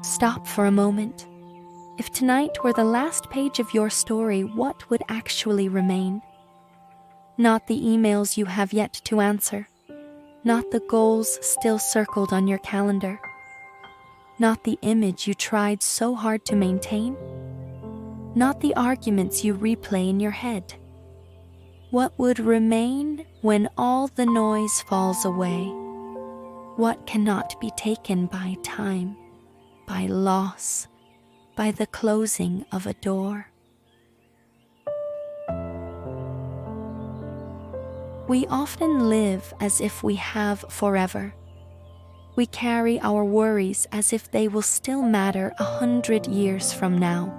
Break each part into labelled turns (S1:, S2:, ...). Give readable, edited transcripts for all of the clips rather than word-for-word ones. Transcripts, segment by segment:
S1: Stop for a moment. If tonight were the last page of your story, what would actually remain? Not the emails you have yet to answer, not the goals still circled on your calendar, not the image you tried so hard to maintain, not the arguments you replay in your head. What would remain when all the noise falls away? What cannot be taken by time, by loss, by the closing of a door? We often live as if we have forever. We carry our worries as if they will still matter 100 years from now.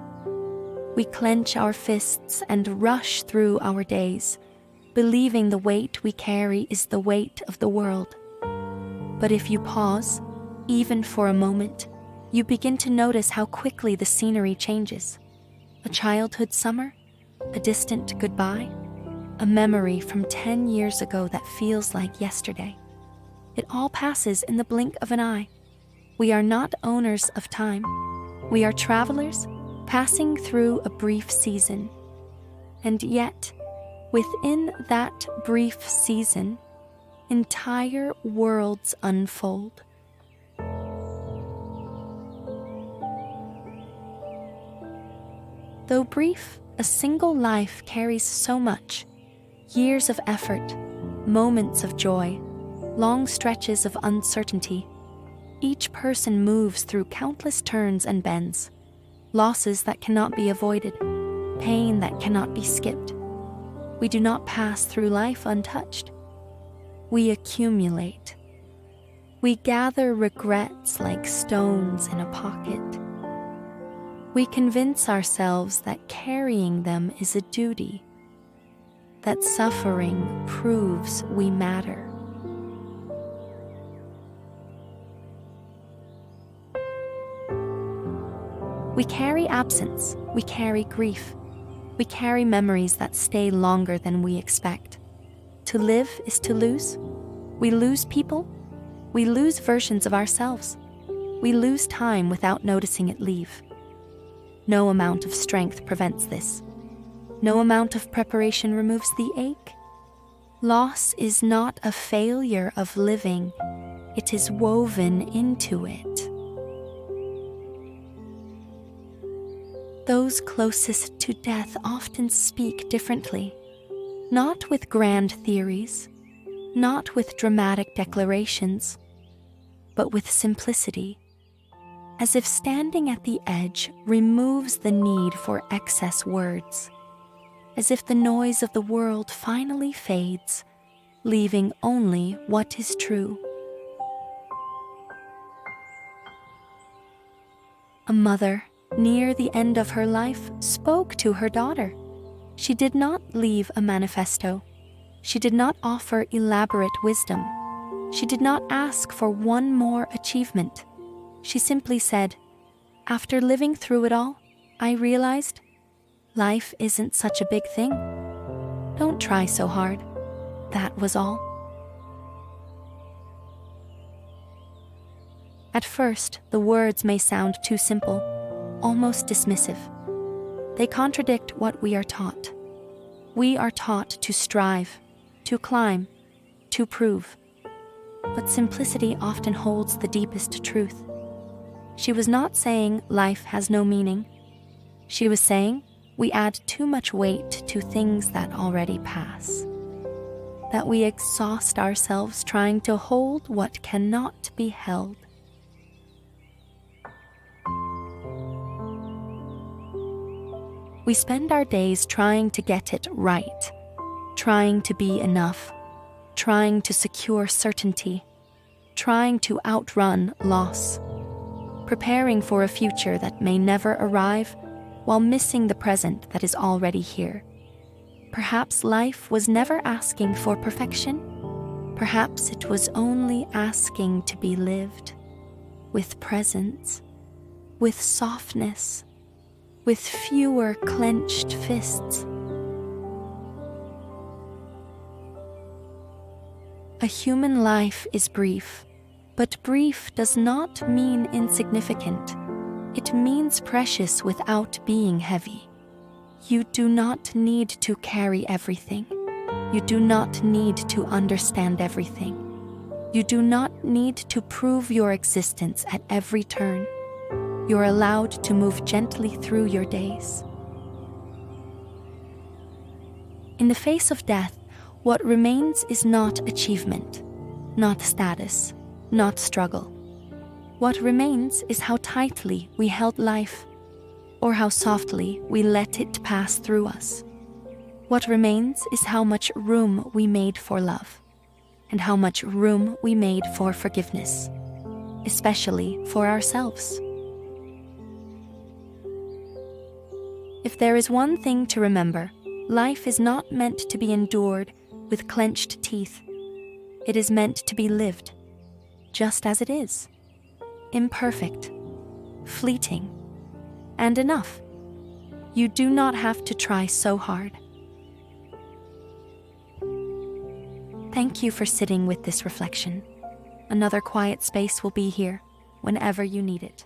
S1: We clench our fists and rush through our days, believing the weight we carry is the weight of the world. But if you pause, even for a moment, you begin to notice how quickly the scenery changes. A childhood summer, a distant goodbye, a memory from 10 years ago that feels like yesterday. It all passes in the blink of an eye. We are not owners of time. We are travelers passing through a brief season. And yet, within that brief season, entire worlds unfold. Though brief, a single life carries so much. Years of effort, moments of joy, long stretches of uncertainty. Each person moves through countless turns and bends, losses that cannot be avoided, pain that cannot be skipped. We do not pass through life untouched. We accumulate. We gather regrets like stones in a pocket. We convince ourselves that carrying them is a duty, that suffering proves we matter. We carry absence, we carry grief, we carry memories that stay longer than we expect. To live is to lose. We lose people, we lose versions of ourselves. We lose time without noticing it leave. No amount of strength prevents this. No amount of preparation removes the ache. Loss is not a failure of living, it is woven into it. Those closest to death often speak differently, not with grand theories, not with dramatic declarations, but with simplicity, as if standing at the edge removes the need for excess words, as if the noise of the world finally fades, leaving only what is true. A mother, near the end of her life, spoke to her daughter. She did not leave a manifesto. She did not offer elaborate wisdom. She did not ask for one more achievement. She simply said, "After living through it all, I realized life isn't such a big thing. Don't try so hard." That was all. At first, the words may sound too simple, almost dismissive. They contradict what we are taught. We are taught to strive, to climb, to prove. But simplicity often holds the deepest truth. She was not saying life has no meaning. She was saying we add too much weight to things that already pass, that we exhaust ourselves trying to hold what cannot be held. We spend our days trying to get it right, trying to be enough, trying to secure certainty, trying to outrun loss, preparing for a future that may never arrive while missing the present that is already here. Perhaps life was never asking for perfection. Perhaps it was only asking to be lived with presence, with softness, with fewer clenched fists. A human life is brief, but brief does not mean insignificant. It means precious without being heavy. You do not need to carry everything. You do not need to understand everything. You do not need to prove your existence at every turn. You're allowed to move gently through your days. In the face of death, what remains is not achievement, not status, not struggle. What remains is how tightly we held life, or how softly we let it pass through us. What remains is how much room we made for love, and how much room we made for forgiveness, especially for ourselves. If there is one thing to remember, life is not meant to be endured with clenched teeth. It is meant to be lived, just as it is, imperfect, fleeting, and enough. You do not have to try so hard. Thank you for sitting with this reflection. Another quiet space will be here whenever you need it.